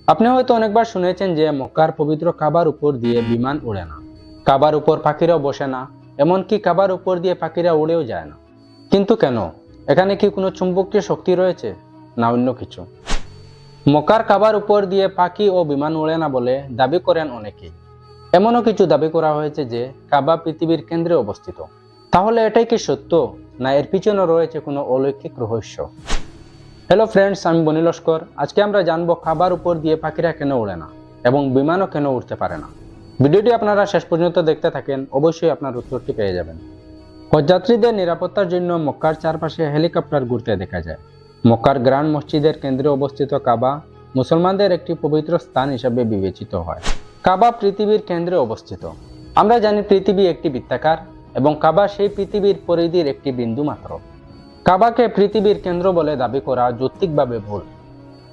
আপনি হয়তো অনেকবার শুনেছেন যে মক্কার পবিত্র কাবার উপর দিয়ে বিমান উড়ে না, কাবার উপর পাখিরাও বসে না, এমনকি কাবার উপর দিয়ে পাখিরা উড়েও যায় না। কিন্তু কেন? এখানে কি কোনো চুম্বকীয় শক্তি রয়েছে, না অন্য কিছু? মক্কার কাবার উপর দিয়ে পাখি ও বিমান উড়ে না বলে দাবি করেন অনেকেই। এমনও কিছু দাবি করা হয়েছে যে কাবা পৃথিবীর কেন্দ্রে অবস্থিত। তাহলে এটাই কি সত্য, না এর পিছনে রয়েছে কোনো অলৌকিক রহস্য? হ্যালো ফ্রেন্ডস, আমি বনি লস্কর। আজকে আমরা জানবো কাবার উপর দিয়ে পাখিরা কেন উড়ে না এবং বিমানও কেন উঠতে পারে না। ভিডিওটি আপনারা শেষ পর্যন্ত দেখতে থাকেন, অবশ্যই আপনার উত্তরটি পেয়ে যাবেন। হজযাত্রীদের নিরাপত্তার জন্য মক্কার চারপাশে হেলিকপ্টার ঘুরতে দেখা যায়। মক্কার গ্র্যান্ড মসজিদের কেন্দ্রে অবস্থিত কাবা মুসলমানদের একটি পবিত্র স্থান হিসেবে বিবেচিত হয়। কাবা পৃথিবীর কেন্দ্রে অবস্থিত। আমরা জানি পৃথিবী একটি বৃত্তাকার এবং কাবা সেই পৃথিবীর পরিধির একটি বিন্দু মাত্র। কাবাকে পৃথিবীর কেন্দ্র বলে দাবি করা যৌক্তিকভাবে ভুল,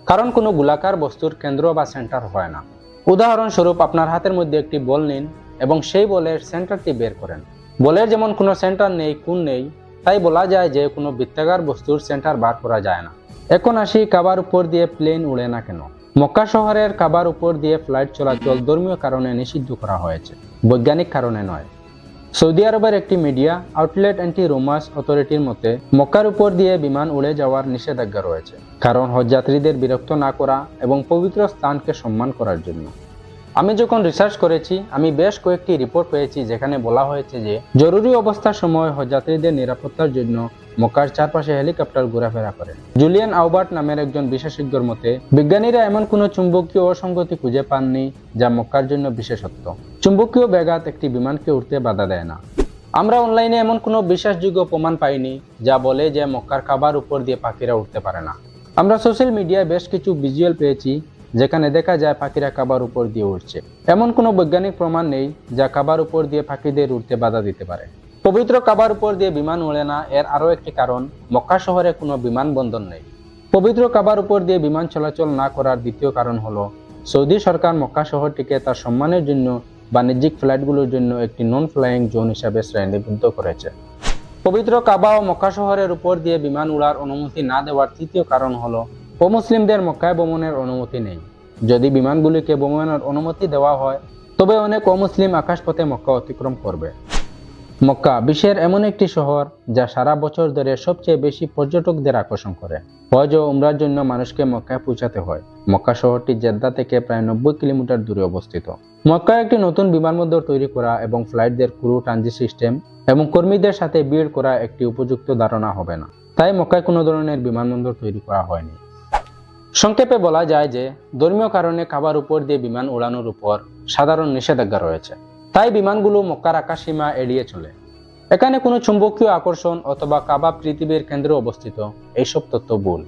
কারণ কোনো গোলাকার বস্তুর কেন্দ্র বা সেন্টার হয় না। উদাহরণস্বরূপ, আপনার হাতের মধ্যে একটি বল নিন এবং সেই বলের সেন্টারটি বের করেন। বলের যেমন কোনো সেন্টার নেই, কোণ নেই, তাই বলা যায় যে কোনো বৃত্তাকার বস্তুর সেন্টার বার করা যায় না। এখন আসি কাবার উপর দিয়ে প্লেন উড়ে না কেন। মক্কা শহরের কাবার উপর দিয়ে ফ্লাইট চলাচল ধর্মীয় কারণে নিষিদ্ধ করা হয়েছে, বৈজ্ঞানিক কারণে নয়। সৌদি আরবের একটি মিডিয়া আউটলেট অ্যান্টি রোমাস অথরিটির মতে মক্কার উপর দিয়ে বিমান উড়ে যাওয়ার নিষেধাজ্ঞা রয়েছে, কারণ হজযাত্রীদের বিরক্ত না করা এবং পবিত্র স্থানকে সম্মান করার জন্য। আমি যখন রিসার্চ করেছি, আমি বেশ কয়েকটি রিপোর্ট পেয়েছি যেখানে বলা হয়েছে যে জরুরি অবস্থার সময় হজযাত্রীদের নিরাপত্তার জন্য মক্কার চারপাশে হেলিকপ্টার ঘোরাফেরা করে। জুলিয়ান আউবার্ট নামের একজন বিশেষজ্ঞর মতে, বিজ্ঞানীরা এমন কোনো চুম্বকীয় অসঙ্গতি খুঁজে পাননি যা মক্কার জন্য বিশেষত্ব। চুম্বকীয় ব্যাঘাত একটি বিমানকে উঠতে বাধা দেয় না। আমরা অনলাইনে এমন কোনো বিশ্বাসযোগ্য প্রমাণ পাইনি যা বলে যে মক্কার কাবার উপর দিয়ে পাখিরা উঠতে পারে না। আমরা সোশ্যাল মিডিয়ায় বেশ কিছু ভিজুয়াল পেয়েছি যেখানে দেখা যায় পাখিরা কাবার উপর দিয়ে উঠছে। এমন কোনো বৈজ্ঞানিক প্রমাণ নেই যা কাবার উপর দিয়ে পাখিদের উঠতে বাধা দিতে পারে। পবিত্র কাবার উপর দিয়ে বিমান উড়ে না এর আরও একটি কারণ, মক্কা শহরে কোনো বিমানবন্দর নেই। পবিত্র কাবার উপর দিয়ে বিমান চলাচল না করার দ্বিতীয় কারণ হলো, সৌদি সরকার মক্কা শহরটিকে তার সম্মানের জন্য বাণিজ্যিক ফ্লাইটগুলোর জন্য একটি নন ফ্লাইং জোন হিসাবে শ্রেণীবদ্ধ করেছে। পবিত্র কাবা ও মক্কা শহরের উপর দিয়ে বিমান উড়ার অনুমতি না দেওয়ার তৃতীয় কারণ হলো, অমুসলিমদের মক্কায় ভ্রমণের অনুমতি নেই। যদি বিমানগুলিকে ভ্রমণের অনুমতি দেওয়া হয়, তবে অনেক অমুসলিম আকাশপথে মক্কা অতিক্রম করবে। মক্কা বিশ্বের এমন একটি শহর যা সারা বছর ধরে সবচেয়ে বেশি পর্যটকদের আকর্ষণ করে। হজ ও উমরার জন্য মানুষকে মক্কায় পৌঁছাতে হয়। মক্কা শহরটি জেদ্দা থেকে প্রায় 90 কিলোমিটার দূরে অবস্থিত। মক্কায় একটি নতুন বিমানবন্দর তৈরি করা এবং ফ্লাইটদের ক্রু ট্রানজিট সিস্টেম এবং কর্মীদের সাথে বিল্ড করা একটি উপযুক্ত ধারণা হবে না, তাই মক্কায় কোনো ধরনের বিমানবন্দর তৈরি করা হয়নি। সংক্ষেপে বলা যায় যে ধর্মীয় কারণে কাবার উপর দিয়ে বিমান উড়ানোর উপর সাধারণ নিষেধাজ্ঞা রয়েছে, তাই বিমানগুলো মক্কার আকাশসীমা এড়িয়ে চলে। এখানে কোনো চুম্বকীয় আকর্ষণ অথবা কাবা পৃথিবীর কেন্দ্রে অবস্থিত, এইসব তথ্য ভুল।